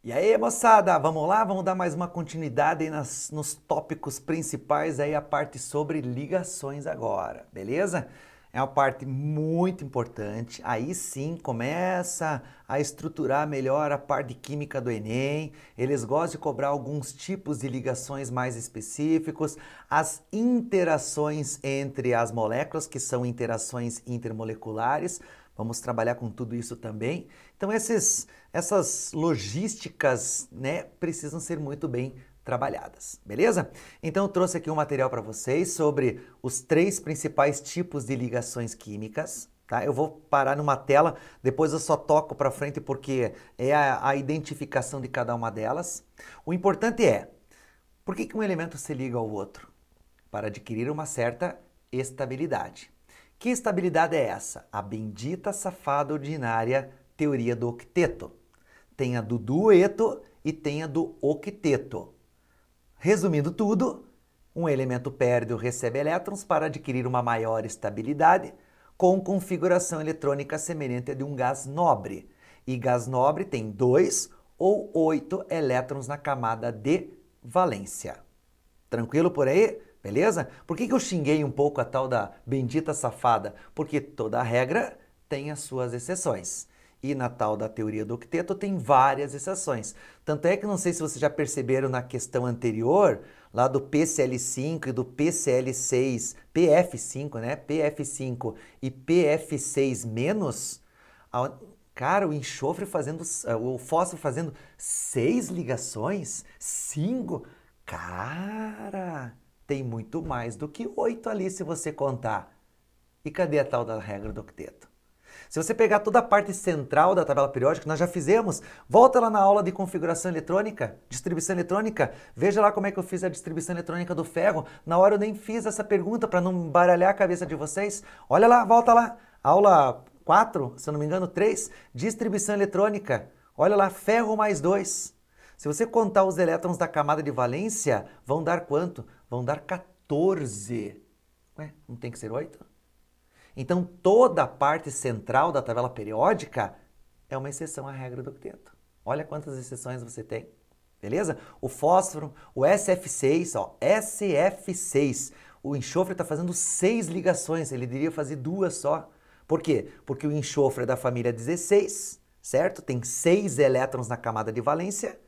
E aí, moçada, vamos lá? Vamos dar mais uma continuidade aí nos tópicos principais aí, a parte sobre ligações agora, beleza? É uma parte muito importante. Aí sim começa a estruturar melhor a parte de química do Enem. Eles gostam de cobrar alguns tipos de ligações mais específicos, as interações entre as moléculas, que são interações intermoleculares. Vamos trabalhar com tudo isso também. Então, essas logísticas, né, precisam ser muito bem trabalhadas, beleza? Então, eu trouxe aqui um material para vocês sobre os três principais tipos de ligações químicas. Tá? Eu vou parar numa tela, depois eu só toco para frente porque é a identificação de cada uma delas. O importante é, por que um elemento se liga ao outro? Para adquirir uma certa estabilidade. Que estabilidade é essa? A bendita, safada, ordinária teoria do octeto. Tem a do dueto e tem a do octeto. Resumindo tudo, um elemento perde ou recebe elétrons para adquirir uma maior estabilidade com configuração eletrônica semelhante à de um gás nobre. E gás nobre tem 2 ou 8 elétrons na camada de valência. Tranquilo por aí? Beleza? Por que eu xinguei um pouco a tal da bendita safada? Porque toda regra tem as suas exceções. E na tal da teoria do octeto tem várias exceções. Tanto é que não sei se vocês já perceberam na questão anterior, lá do PCl5 e do PCl6, PF5, né? PF5 e PF6-, cara, o enxofre fazendo, o fósforo fazendo 6 ligações, 5. Cara, tem muito mais do que 8 ali se você contar. E cadê a tal da regra do octeto? Se você pegar toda a parte central da tabela periódica, nós já fizemos, volta lá na aula de configuração eletrônica, distribuição eletrônica, veja lá como é que eu fiz a distribuição eletrônica do ferro. Na hora eu nem fiz essa pergunta para não baralhar a cabeça de vocês. Olha lá, volta lá, aula 4, se eu não me engano 3, distribuição eletrônica. Olha lá, ferro mais 2. Se você contar os elétrons da camada de valência, vão dar quanto? Vão dar 14. Ué, não tem que ser 8? Então, toda a parte central da tabela periódica é uma exceção à regra do octeto. Olha quantas exceções você tem. Beleza? O fósforo, o SF6, ó, SF6. O enxofre está fazendo 6 ligações, ele deveria fazer 2 só. Por quê? Porque o enxofre é da família 16, certo? Tem 6 elétrons na camada de valência.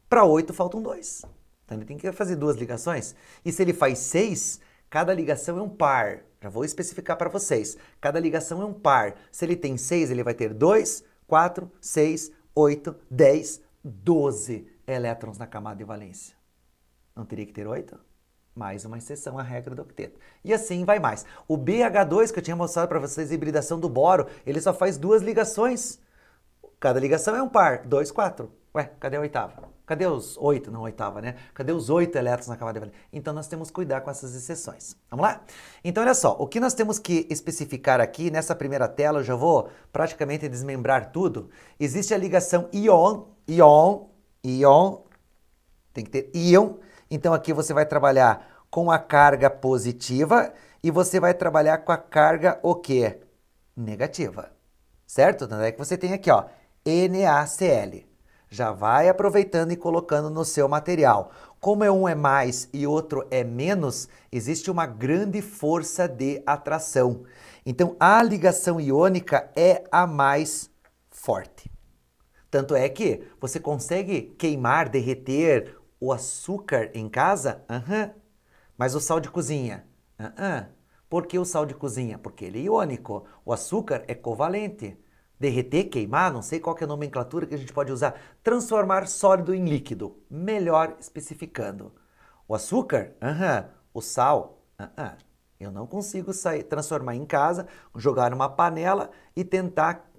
Para 8 faltam 2. Então ele tem que fazer 2 ligações. E se ele faz 6, cada ligação é um par. Já vou especificar para vocês. Cada ligação é um par. Se ele tem 6, ele vai ter 2, 4, 6, 8, 10, 12 elétrons na camada de valência. Não teria que ter 8? Mais uma exceção à regra do octeto. E assim vai mais. O BH2, que eu tinha mostrado para vocês, a hibridação do boro, ele só faz 2 ligações. Cada ligação é um par. 2, 4. Ué, cadê a oitava? Cadê os 8, não oitava, né? Cadê os 8 elétrons na camada de valência? Então nós temos que cuidar com essas exceções. Vamos lá? Então olha só, o que nós temos que especificar aqui, nessa primeira tela, eu já vou praticamente desmembrar tudo. Existe a ligação íon, tem que ter íon. Então aqui você vai trabalhar com a carga positiva e você vai trabalhar com a carga o quê? Negativa. Certo? Tanto é que você tem aqui, ó, NaCl. Já vai aproveitando e colocando no seu material. Como um é mais e outro é menos, existe uma grande força de atração. Então, a ligação iônica é a mais forte. Tanto é que você consegue queimar, derreter o açúcar em casa? Mas o sal de cozinha? Por que o sal de cozinha? Porque ele é iônico. O açúcar é covalente. Derreter, queimar, não sei qual que é a nomenclatura que a gente pode usar. Transformar sólido em líquido. Melhor especificando. O açúcar? O sal? Eu não consigo transformar em casa, jogar numa panela e tentar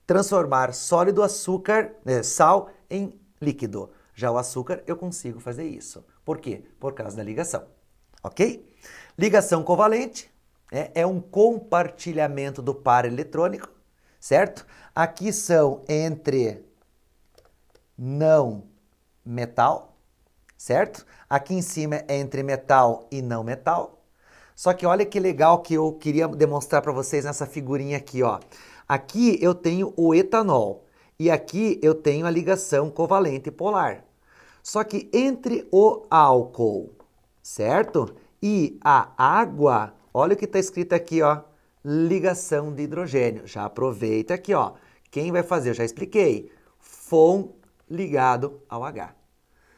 transformar sólido açúcar, sal em líquido. Já o açúcar eu consigo fazer isso. Por quê? Por causa da ligação. Ok? Ligação covalente é um compartilhamento do par eletrônico. Certo? Aqui são entre não metal, certo? Aqui em cima é entre metal e não metal. Só que olha que legal que eu queria demonstrar para vocês nessa figurinha aqui, ó. Aqui eu tenho o etanol E aqui eu tenho a ligação covalente polar. Só que entre o álcool, certo? E a água, olha o que está escrito aqui, ó, ligação de hidrogênio. Já aproveita aqui, ó. Quem vai fazer? Eu já expliquei. FON ligado ao H.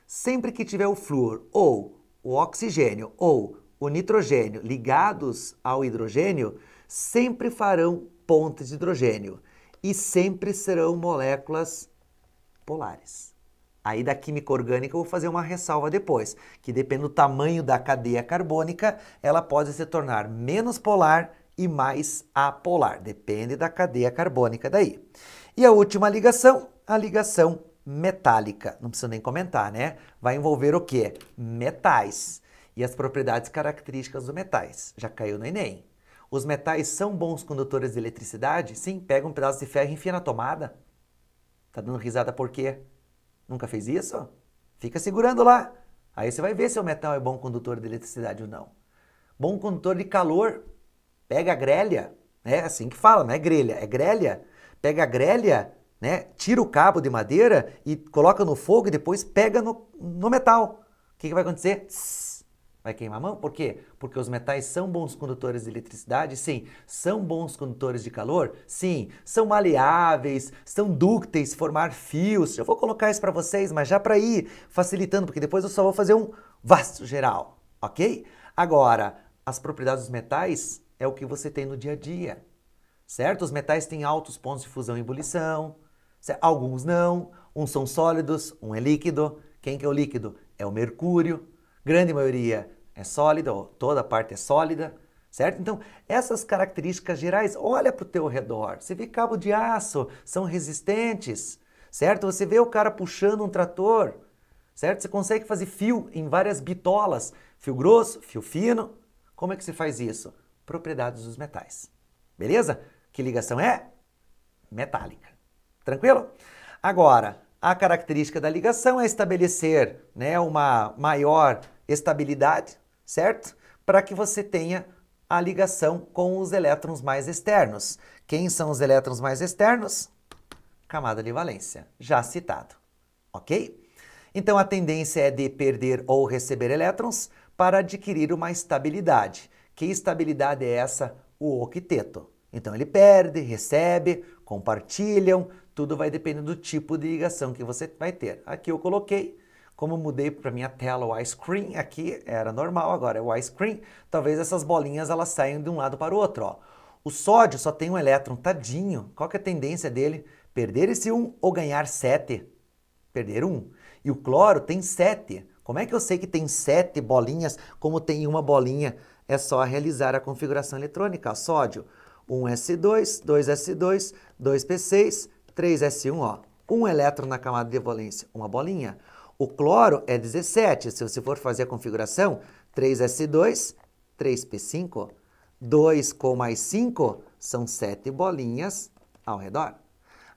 Sempre que tiver o flúor ou o oxigênio ou o nitrogênio ligados ao hidrogênio, sempre farão pontes de hidrogênio e sempre serão moléculas polares. Aí da química orgânica eu vou fazer uma ressalva depois, que depende do tamanho da cadeia carbônica, ela pode se tornar menos polar e mais apolar, depende da cadeia carbônica daí. E a última ligação, a ligação metálica. Não precisa nem comentar, né? Vai envolver o quê? Metais e as propriedades características dos metais. Já caiu no Enem. Os metais são bons condutores de eletricidade? Sim, pega um pedaço de ferro e enfia na tomada. Tá dando risada por quê? Nunca fez isso? Fica segurando lá. Aí você vai ver se o metal é bom condutor de eletricidade ou não. Bom condutor de calor. Pega a grelha, é assim que fala, não é grelha, é grelha. Pega a grelha, né? Tira o cabo de madeira e coloca no fogo e depois pega no metal. O que vai acontecer? Tss, vai queimar a mão? Por quê? Porque os metais são bons condutores de eletricidade? Sim. São bons condutores de calor? Sim. São maleáveis, são dúcteis, formar fios. Já vou colocar isso para vocês, mas já para ir facilitando, porque depois eu só vou fazer um vasto geral, ok? Agora, as propriedades dos metais é o que você tem no dia a dia, certo? Os metais têm altos pontos de fusão e ebulição, certo? Alguns não, uns são sólidos, um é líquido. Quem que é o líquido? É o mercúrio. Grande maioria é sólida, ou toda parte é sólida, certo? Então, essas características gerais, olha para o teu redor. Você vê cabo de aço, são resistentes, certo? Você vê o cara puxando um trator, certo? Você consegue fazer fio em várias bitolas, fio grosso, fio fino. Como é que se faz isso? Propriedades dos metais. Beleza? Que ligação é? Metálica. Tranquilo? Agora, a característica da ligação é estabelecer, né, uma maior estabilidade, certo? Para que você tenha a ligação com os elétrons mais externos. Quem são os elétrons mais externos? Camada de valência, já citado. Ok? Então a tendência é de perder ou receber elétrons para adquirir uma estabilidade. Que estabilidade é essa? O octeto. Então ele perde, recebe, compartilham, tudo vai depender do tipo de ligação que você vai ter. Aqui eu coloquei, como mudei para minha tela o iScreen, aqui era normal, agora é o iScreen, talvez essas bolinhas elas saiam de um lado para o outro. Ó. O sódio só tem um elétron, tadinho. Qual que é a tendência dele? Perder esse 1 ou ganhar 7? Perder 1. E o cloro tem 7. Como é que eu sei que tem 7 bolinhas, como tem uma bolinha? É só realizar a configuração eletrônica. Sódio, 1s2, 2s2, 2p6, 3s1, ó. Um elétron na camada de valência, uma bolinha. O cloro é 17, se você for fazer a configuração, 3s2, 3p5, 2 com mais 5 são 7 bolinhas ao redor.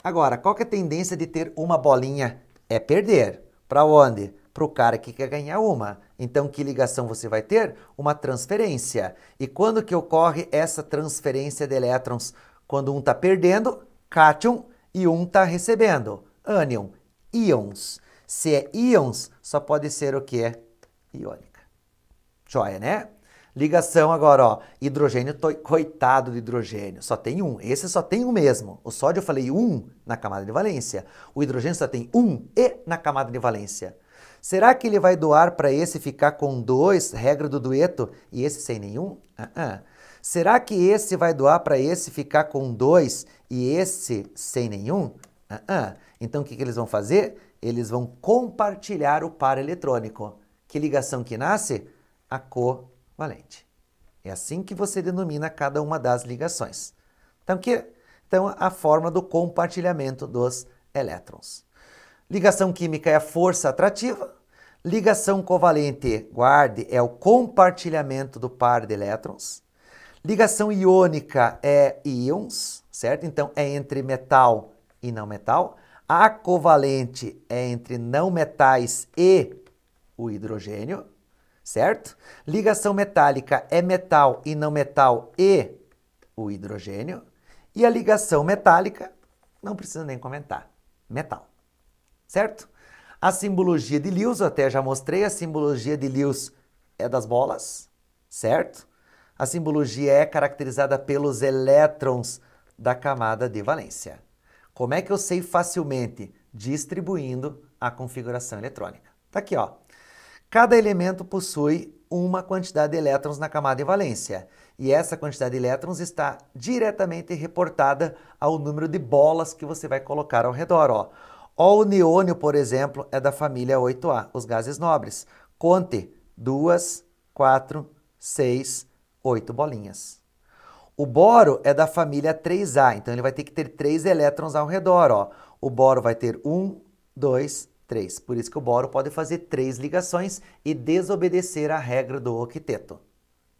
Agora, qual que é a tendência de ter uma bolinha? É perder. Para onde? Para o cara que quer ganhar uma. Então, que ligação você vai ter? Uma transferência. E quando que ocorre essa transferência de elétrons? Quando um está perdendo, cátion, e um está recebendo, ânion, íons. Se é íons, só pode ser o que é iônica. Joia, né? Ligação agora, ó, hidrogênio, coitado do hidrogênio, só tem um. Esse só tem um mesmo. O sódio eu falei um na camada de valência. O hidrogênio só tem um e na camada de valência. Será que ele vai doar para esse ficar com 2, regra do dueto, e esse sem nenhum? Será que esse vai doar para esse ficar com 2 e esse sem nenhum? Então o que eles vão fazer? Eles vão compartilhar o par eletrônico. Que ligação que nasce? A covalente. É assim que você denomina cada uma das ligações. Então a forma do compartilhamento dos elétrons. Ligação química é a força atrativa. Ligação covalente, guarde, é o compartilhamento do par de elétrons. Ligação iônica é íons, certo? Então é entre metal e não metal. A covalente é entre não metais e o hidrogênio, certo? Ligação metálica é metal e não metal e o hidrogênio. E a ligação metálica, não precisa nem comentar. metal. Certo? A simbologia de Lewis, eu até já mostrei, a simbologia de Lewis é das bolas, certo? A simbologia é caracterizada pelos elétrons da camada de valência. Como é que eu sei facilmente? Distribuindo a configuração eletrônica. Tá aqui, ó. Cada elemento possui uma quantidade de elétrons na camada de valência. E essa quantidade de elétrons está diretamente reportada ao número de bolas que você vai colocar ao redor, ó. O neônio, por exemplo, é da família 8A, os gases nobres. Conte 2, 4, 6, 8 bolinhas. O boro é da família 3A, então ele vai ter que ter 3 elétrons ao redor, ó. O boro vai ter 1, 2, 3. Por isso que o boro pode fazer 3 ligações e desobedecer a regra do octeto.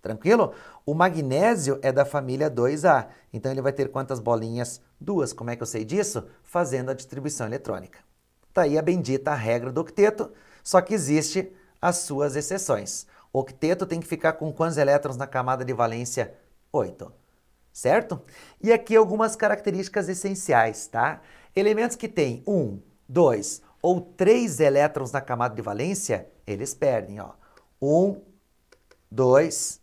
Tranquilo? O magnésio é da família 2A, então ele vai ter quantas bolinhas? 2. Como é que eu sei disso? Fazendo a distribuição eletrônica. Tá aí a bendita regra do octeto, só que existe as suas exceções. O octeto tem que ficar com quantos elétrons na camada de valência? 8. Certo? E aqui algumas características essenciais, tá? Elementos que têm 1, 2 ou 3 elétrons na camada de valência, eles perdem, ó. 1, 2,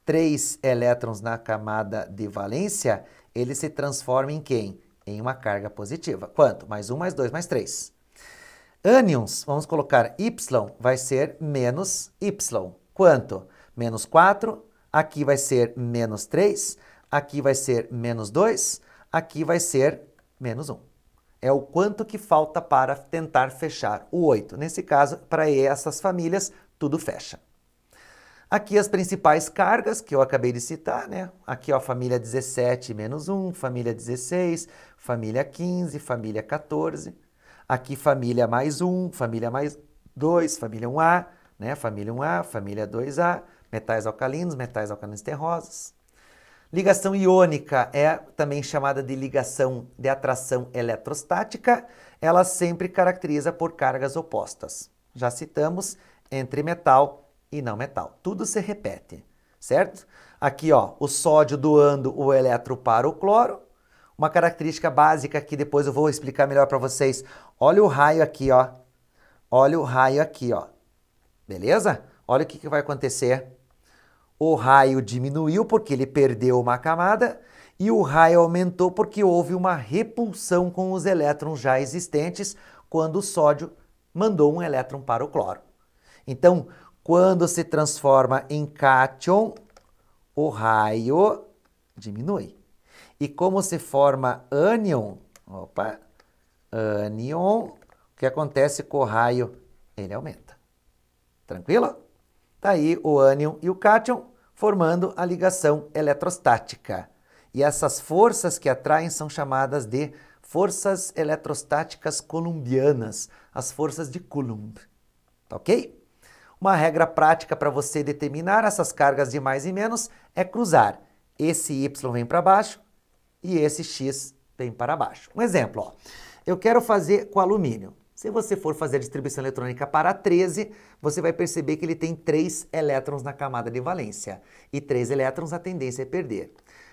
3 elétrons na camada de valência, ele se transforma em quem? Em uma carga positiva. Quanto? Mais 1, mais 2, mais 3. Ânions, vamos colocar Y, vai ser menos Y. Quanto? Menos 4, aqui vai ser menos 3, aqui vai ser menos 2, aqui vai ser menos 1. É o quanto que falta para tentar fechar o 8. Nesse caso, para essas famílias, tudo fecha. Aqui as principais cargas que eu acabei de citar, né? Aqui, ó, família 17 menos 1, família 16, família 15, família 14. Aqui família mais 1, família mais 2, família 1A, né? Família 1A, família 2A, metais alcalinos terrosos. Ligação iônica é também chamada de ligação de atração eletrostática. Ela sempre caracteriza por cargas opostas. Já citamos entre metal e não metal. Tudo se repete, certo? Aqui, ó, o sódio doando o elétron para o cloro. Uma característica básica que depois eu vou explicar melhor para vocês. Olha o raio aqui, ó. Olha o raio aqui, ó. Beleza? Olha o que vai acontecer. O raio diminuiu porque ele perdeu uma camada e o raio aumentou porque houve uma repulsão com os elétrons já existentes quando o sódio mandou um elétron para o cloro. Então, quando se transforma em cátion, o raio diminui. E como se forma ânion, ânion, o que acontece com o raio? Ele aumenta. Tranquilo? Tá aí o ânion e o cátion formando a ligação eletrostática. E essas forças que atraem são chamadas de forças eletrostáticas coulombianas, as forças de Coulomb. Tá ok? Uma regra prática para você determinar essas cargas de mais e menos é cruzar. Esse Y vem para baixo e esse X vem para baixo. Um exemplo, ó. Eu quero fazer com alumínio. Se você for fazer a distribuição eletrônica para 13, você vai perceber que ele tem 3 elétrons na camada de valência. E 3 elétrons a tendência é perder.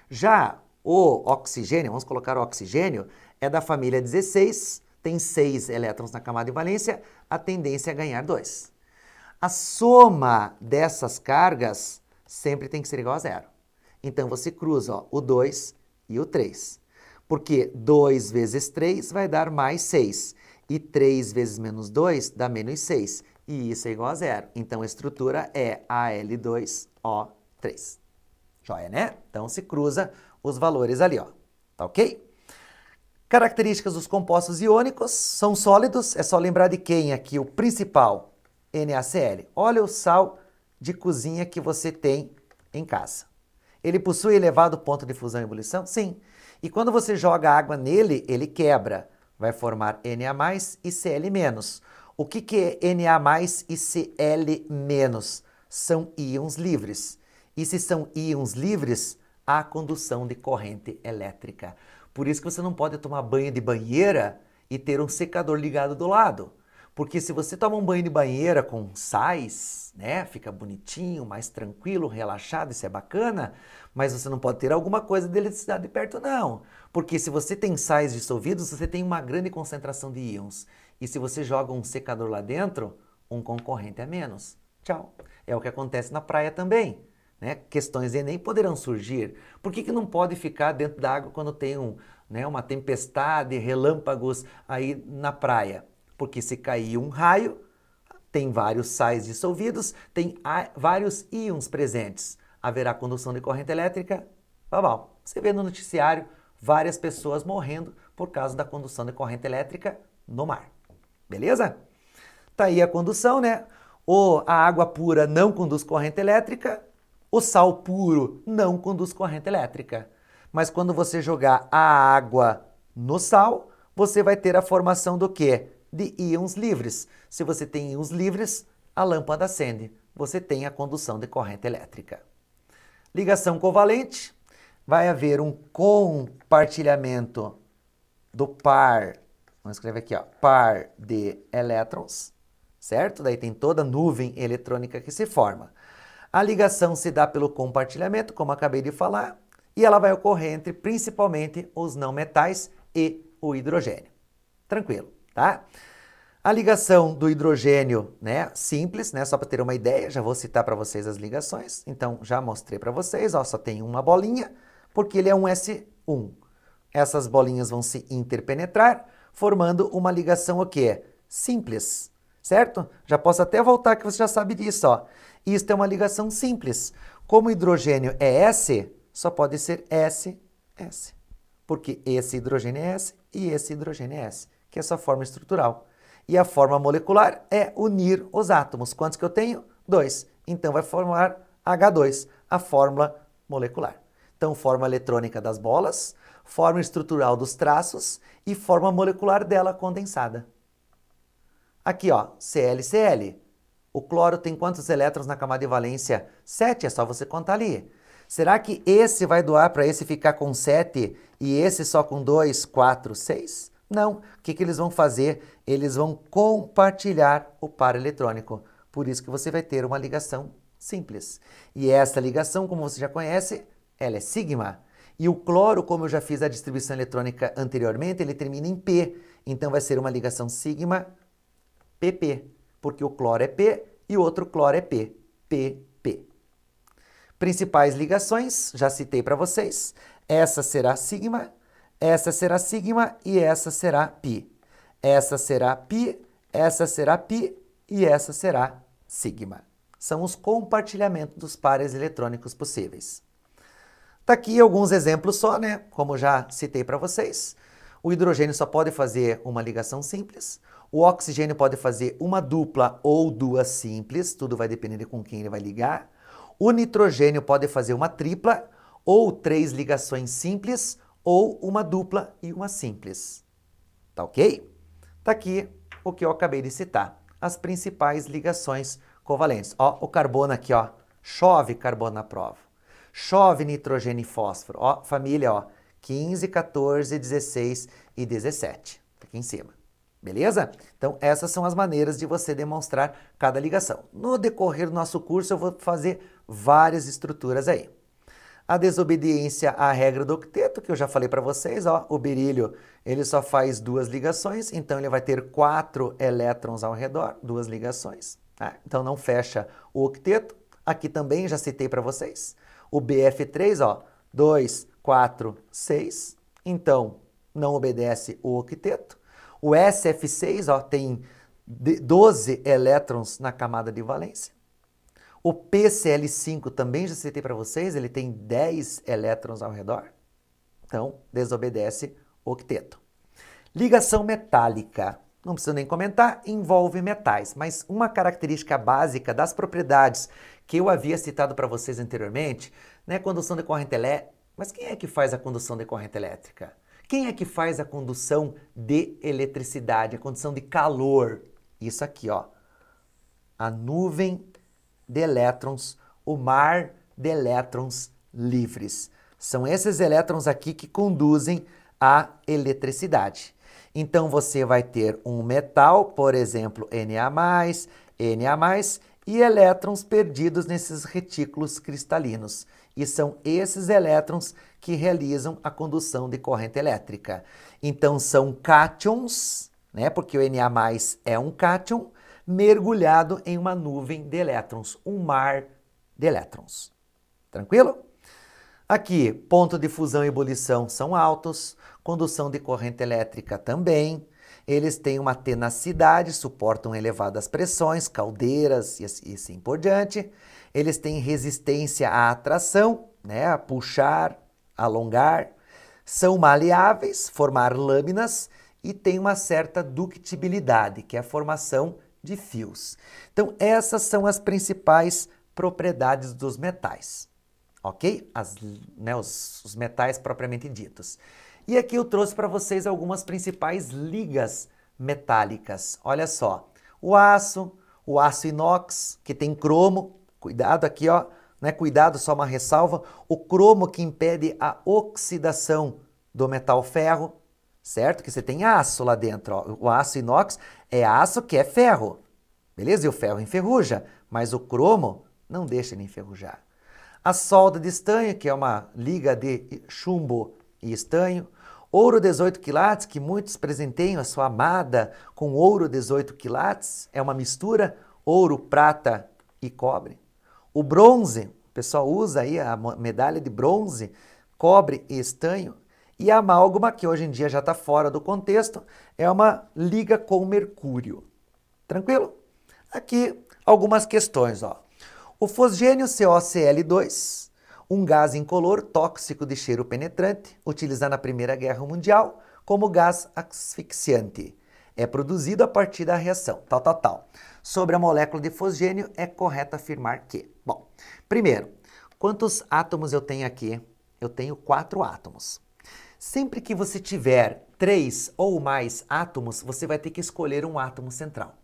Já o oxigênio, vamos colocar o oxigênio, é da família 16, tem 6 elétrons na camada de valência, a tendência é ganhar 2. A soma dessas cargas sempre tem que ser igual a 0. Então você cruza, ó, o 2 e o 3. Porque 2 vezes 3 vai dar mais 6. E 3 vezes menos 2 dá menos 6. E isso é igual a 0. Então a estrutura é Al2O3. Joia, né? Então se cruza os valores ali, ó. Tá ok? Características dos compostos iônicos são sólidos. É só lembrar de quem aqui? O principal, NaCl. Olha o sal de cozinha que você tem em casa. Ele possui elevado ponto de fusão e ebulição? Sim. E quando você joga água nele, ele quebra. Vai formar Na+, e Cl-. O que é Na+, e Cl-? São íons livres. E se são íons livres, há condução de corrente elétrica. Por isso que você não pode tomar banho de banheira e ter um secador ligado do lado. Porque se você toma um banho de banheira com sais, né, fica bonitinho, mais tranquilo, relaxado, isso é bacana, mas você não pode ter alguma coisa de eletricidade perto não. Porque se você tem sais dissolvidos, você tem uma grande concentração de íons. E se você joga um secador lá dentro, um concorrente a menos. Tchau. É o que acontece na praia também. Né? Questões de Enem poderão surgir. Por que não pode ficar dentro da água quando tem uma tempestade, relâmpagos aí na praia? Porque se cair um raio, tem vários sais dissolvidos, tem vários íons presentes. Haverá condução de corrente elétrica? Babau. Você vê no noticiário várias pessoas morrendo por causa da condução de corrente elétrica no mar. Beleza? Tá aí a condução, né? A água pura não conduz corrente elétrica, o sal puro não conduz corrente elétrica. Mas quando você jogar a água no sal, você vai ter a formação do quê? De íons livres. Se você tem íons livres, a lâmpada acende. Você tem a condução de corrente elétrica. Ligação covalente. Vai haver um compartilhamento do par, vamos escrever aqui, ó, par de elétrons, certo? Daí tem toda a nuvem eletrônica que se forma. A ligação se dá pelo compartilhamento, como acabei de falar, e ela vai ocorrer entre principalmente os não metais e o hidrogênio. Tranquilo, tá? A ligação do hidrogênio, né, simples, né, só para ter uma ideia, já vou citar para vocês as ligações. Então, já mostrei para vocês, ó, só tem uma bolinha, porque ele é um S1. Essas bolinhas vão se interpenetrar, formando uma ligação o quê? Simples, certo? Já posso até voltar que você já sabe disso, ó. Isto é uma ligação simples. Como o hidrogênio é S, só pode ser S, S. Porque esse hidrogênio é S e esse hidrogênio é S, que é a sua forma estrutural. E a forma molecular é unir os átomos. Quantos que eu tenho? 2. Então vai formar H2, a fórmula molecular. Então, forma eletrônica das bolas, forma estrutural dos traços e forma molecular dela condensada. Aqui, ó, ClCl. O cloro tem quantos elétrons na camada de valência? 7, é só você contar ali. Será que esse vai doar para esse ficar com 7 e esse só com 2, 4, 6? Não. O que eles vão fazer? Eles vão compartilhar o par eletrônico. Por isso que você vai ter uma ligação simples. E essa ligação, como você já conhece, ela é sigma. E o cloro, como eu já fiz a distribuição eletrônica anteriormente, ele termina em P. Então vai ser uma ligação sigma PP. Porque o cloro é P e o outro cloro é P. PP. Principais ligações, já citei para vocês. Essa será sigma e essa será π. Essa será π, essa será π e essa será sigma. São os compartilhamentos dos pares eletrônicos possíveis. Tá aqui alguns exemplos só, né? Como já citei para vocês. O hidrogênio só pode fazer uma ligação simples. O oxigênio pode fazer uma dupla ou duas simples. Tudo vai depender de com quem ele vai ligar. O nitrogênio pode fazer uma tripla ou 3 ligações simples ou uma dupla e uma simples. Tá ok? Tá aqui o que eu acabei de citar. As principais ligações covalentes. Ó, o carbono aqui, ó. Chove carbono na prova. Chove nitrogênio e fósforo. Ó, família, ó. 15, 14, 16 e 17. Aqui em cima. Beleza? Então, essas são as maneiras de você demonstrar cada ligação. No decorrer do nosso curso, eu vou fazer várias estruturas aí. A desobediência à regra do octeto, que eu já falei para vocês, ó, o berílio, ele só faz 2 ligações, então ele vai ter 4 elétrons ao redor, 2 ligações. Tá? Então não fecha o octeto. Aqui também já citei para vocês. O BF3, ó, 2, 4, 6, então não obedece o octeto. O SF6, ó, tem 12 elétrons na camada de valência. O PCl5 também já citei para vocês, ele tem 10 elétrons ao redor. Então, desobedece o octeto. Ligação metálica. Não preciso nem comentar, envolve metais. Mas uma característica básica das propriedades que eu havia citado para vocês anteriormente, né, condução de corrente elétrica. Mas quem é que faz a condução de corrente elétrica? Quem é que faz a condução de eletricidade, a condução de calor? Isso aqui, ó. A nuvem de elétrons, o mar de elétrons livres. São esses elétrons aqui que conduzem a eletricidade. Então, você vai ter um metal, por exemplo, Na+, Na+, e elétrons perdidos nesses retículos cristalinos. E são esses elétrons que realizam a condução de corrente elétrica. Então, são cátions, né? Porque o Na+ é um cátion, mergulhado em uma nuvem de elétrons, um mar de elétrons. Tranquilo? Aqui, ponto de fusão e ebulição são altos, condução de corrente elétrica também. Eles têm uma tenacidade, suportam elevadas pressões, caldeiras e assim por diante. Eles têm resistência à atração, né, a puxar, alongar. São maleáveis, formar lâminas e têm uma certa ductibilidade, que é a formação de fios. Então, essas são as principais propriedades dos metais. Ok? Os metais propriamente ditos. E aqui eu trouxe para vocês algumas principais ligas metálicas. Olha só, o aço inox, que tem cromo, cuidado aqui, ó, né? Cuidado, só uma ressalva, o cromo que impede a oxidação do metal ferro, certo? Que você tem aço lá dentro, ó. O aço inox é aço que é ferro, beleza? E o ferro enferruja, mas o cromo não deixa ele enferrujar. A solda de estanho, que é uma liga de chumbo e estanho. Ouro 18 quilates, que muitos presenteiam a sua amada com ouro 18 quilates. É uma mistura ouro, prata e cobre. O bronze, o pessoal usa aí a medalha de bronze, cobre e estanho. E a amálgama, que hoje em dia já está fora do contexto, é uma liga com mercúrio. Tranquilo? Aqui algumas questões, ó. O fosgênio COCl2, um gás incolor tóxico de cheiro penetrante, utilizado na Primeira Guerra Mundial como gás asfixiante. É produzido a partir da reação, tal. Sobre a molécula de fosgênio, é correto afirmar que... Bom, primeiro, quantos átomos eu tenho aqui? Eu tenho 4 átomos. Sempre que você tiver 3 ou mais átomos, você vai ter que escolher um átomo central.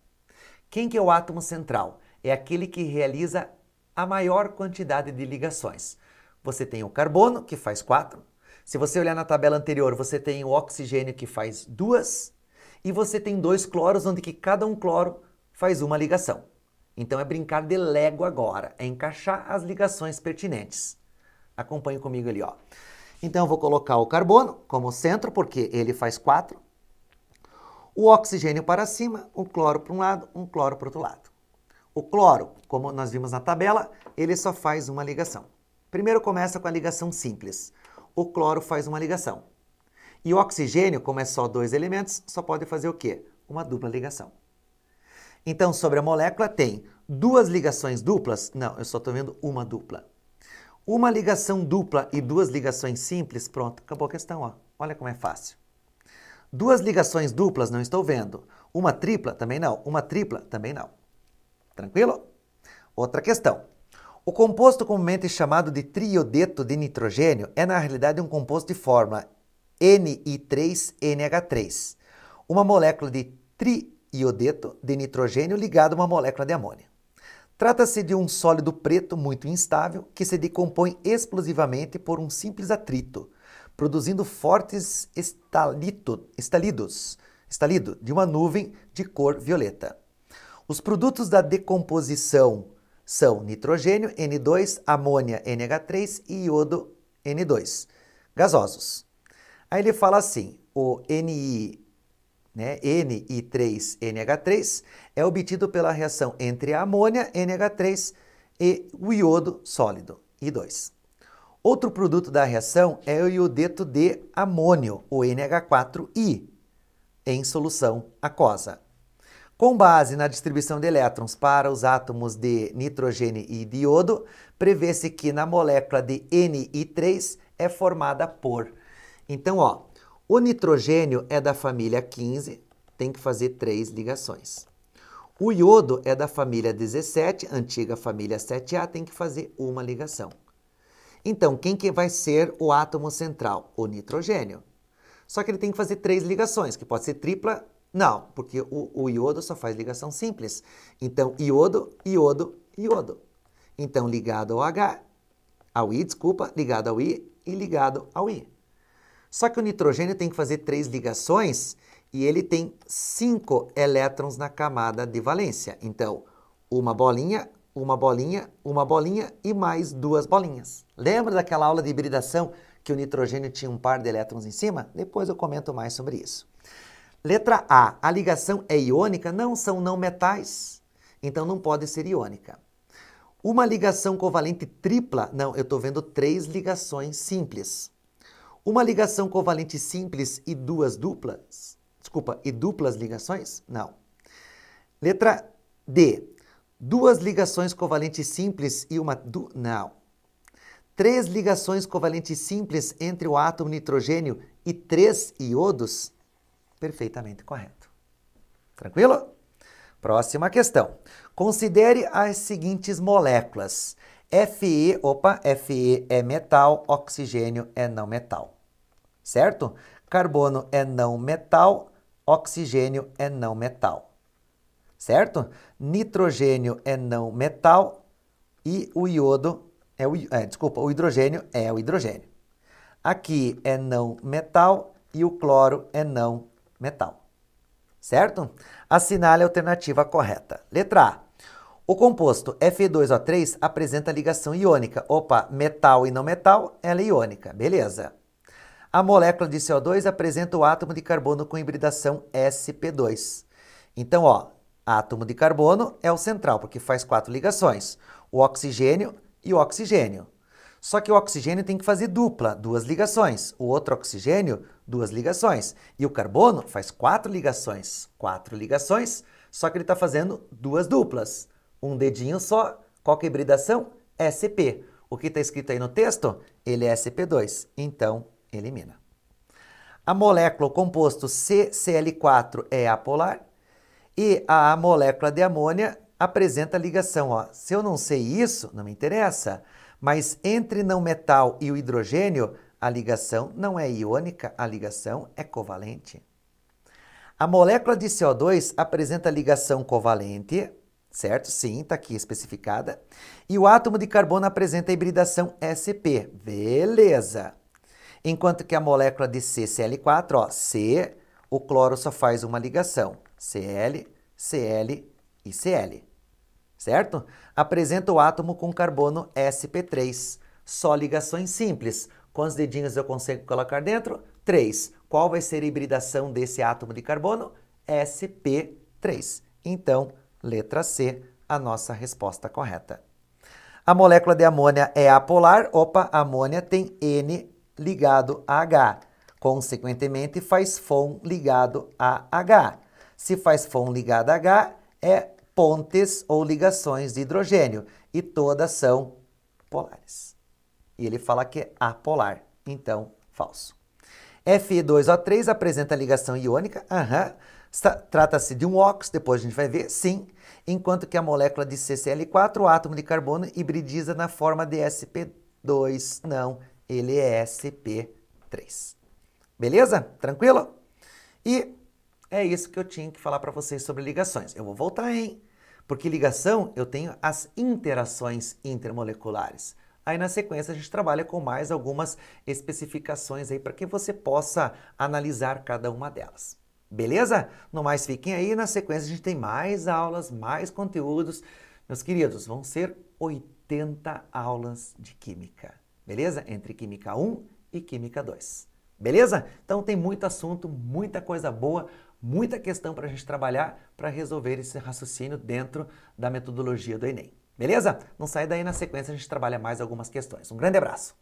Quem que é o átomo central? É aquele que realiza a maior quantidade de ligações. Você tem o carbono, que faz 4. Se você olhar na tabela anterior, você tem o oxigênio, que faz 2. E você tem 2 cloros, onde que cada um cloro faz uma ligação. Então é brincar de Lego agora, é encaixar as ligações pertinentes. Acompanhe comigo ali, ó. Então eu vou colocar o carbono como centro, porque ele faz 4. O oxigênio para cima, o cloro para um lado, um cloro para o outro lado. O cloro, como nós vimos na tabela, ele só faz uma ligação. Primeiro começa com a ligação simples. O cloro faz uma ligação. E o oxigênio, como é só 2 elementos, só pode fazer o quê? Uma dupla ligação. Então, sobre a molécula, tem 2 ligações duplas? Não, eu só estou vendo uma dupla. Uma ligação dupla e 2 ligações simples, pronto, acabou a questão, ó. Olha como é fácil. 2 ligações duplas, não estou vendo. Uma tripla, também não. Uma tripla, também não. Tranquilo? Outra questão. O composto comumente chamado de triodeto de nitrogênio é na realidade um composto de fórmula Ni3NH3, uma molécula de triodeto de nitrogênio ligada a uma molécula de amônia. Trata-se de um sólido preto muito instável que se decompõe explosivamente por um simples atrito, produzindo fortes estalidos de uma nuvem de cor violeta. Os produtos da decomposição são nitrogênio, N2, amônia, NH3 e iodo, N2, gasosos. Aí ele fala assim, o Ni3NH3 é obtido pela reação entre a amônia, NH3, e o iodo sólido, I2. Outro produto da reação é o iodeto de amônio, o NH4I, em solução aquosa. Com base na distribuição de elétrons para os átomos de nitrogênio e de iodo, prevê-se que na molécula de Ni3 é formada por... Então, ó, o nitrogênio é da família 15, tem que fazer 3 ligações. O iodo é da família 17, antiga família 7A, tem que fazer uma ligação. Então, quem que vai ser o átomo central? O nitrogênio. Só que ele tem que fazer 3 ligações, que pode ser tripla. Não, porque o iodo só faz ligação simples. Então, iodo, iodo, iodo. Então, ligado ao I, ligado ao I e ligado ao I. Só que o nitrogênio tem que fazer 3 ligações e ele tem 5 elétrons na camada de valência. Então, uma bolinha, uma bolinha, uma bolinha e mais 2 bolinhas. Lembra daquela aula de hibridação que o nitrogênio tinha um par de elétrons em cima? Depois eu comento mais sobre isso. Letra A, a ligação é iônica? Não, são não metais, então não pode ser iônica. Uma ligação covalente tripla? Não, eu estou vendo 3 ligações simples. Uma ligação covalente simples e duas duplas? Desculpa, e duplas ligações? Não. Letra D, 2 ligações covalentes simples e uma... Não. 3 ligações covalentes simples entre o átomo nitrogênio e 3 iodos? Perfeitamente correto. Tranquilo? Próxima questão. Considere as seguintes moléculas. Fe é metal, oxigênio é não metal. Certo? Carbono é não metal, oxigênio é não metal. Certo? Nitrogênio é não metal e o iodo o hidrogênio é o hidrogênio. Aqui é não metal e o cloro é não metal. Certo? Assinale a alternativa correta. Letra A. O composto Fe2O3 apresenta ligação iônica. Opa, metal e não metal, ela é iônica. Beleza. A molécula de CO2 apresenta o átomo de carbono com hibridação sp2. Então, ó, átomo de carbono é o central, porque faz 4 ligações. O oxigênio e o oxigênio. Só que o oxigênio tem que fazer dupla, 2 ligações. O outro oxigênio, 2 ligações. E o carbono faz 4 ligações. 4 ligações, só que ele está fazendo 2 duplas. Um dedinho só. Qual que é a hibridação? sp. O que está escrito aí no texto? Ele é sp2. Então, elimina. A molécula, o composto CCl4 é apolar. E a molécula de amônia apresenta ligação. Ó. Se eu não sei isso, não me interessa. Mas entre não metal e o hidrogênio, a ligação não é iônica, a ligação é covalente. A molécula de CO2 apresenta ligação covalente, certo? Sim, está aqui especificada. E o átomo de carbono apresenta hibridação sp. Beleza! Enquanto que a molécula de CCl4, ó, C, o cloro só faz uma ligação. Cl, Cl e Cl. Certo? Apresenta o átomo com carbono sp3. Só ligações simples. Quantos dedinhos eu consigo colocar dentro? 3. Qual vai ser a hibridação desse átomo de carbono? sp3. Então, letra C, a nossa resposta correta. A molécula de amônia é apolar. Opa, a amônia tem N ligado a H. Consequentemente, faz FON ligado a H. Se faz FON ligado a H, é pontes ou ligações de hidrogênio, e todas são polares. E ele fala que é apolar, então falso. Fe2O3 apresenta ligação iônica, trata-se de um OX, depois a gente vai ver, sim, enquanto que a molécula de CCl4, o átomo de carbono, hibridiza na forma de sp2, não, ele é sp3. Beleza? Tranquilo? E é isso que eu tinha que falar para vocês sobre ligações. Eu vou voltar, hein? Porque ligação, eu tenho as interações intermoleculares. Aí na sequência a gente trabalha com mais algumas especificações aí para que você possa analisar cada uma delas. Beleza? No mais, fiquem aí. Na sequência a gente tem mais aulas, mais conteúdos. Meus queridos, vão ser 80 aulas de Química. Beleza? Entre Química 1 e Química 2. Beleza? Então tem muito assunto, muita coisa boa, muita questão para a gente trabalhar para resolver esse raciocínio dentro da metodologia do Enem. Beleza? Não sai daí, na sequência a gente trabalha mais algumas questões. Um grande abraço!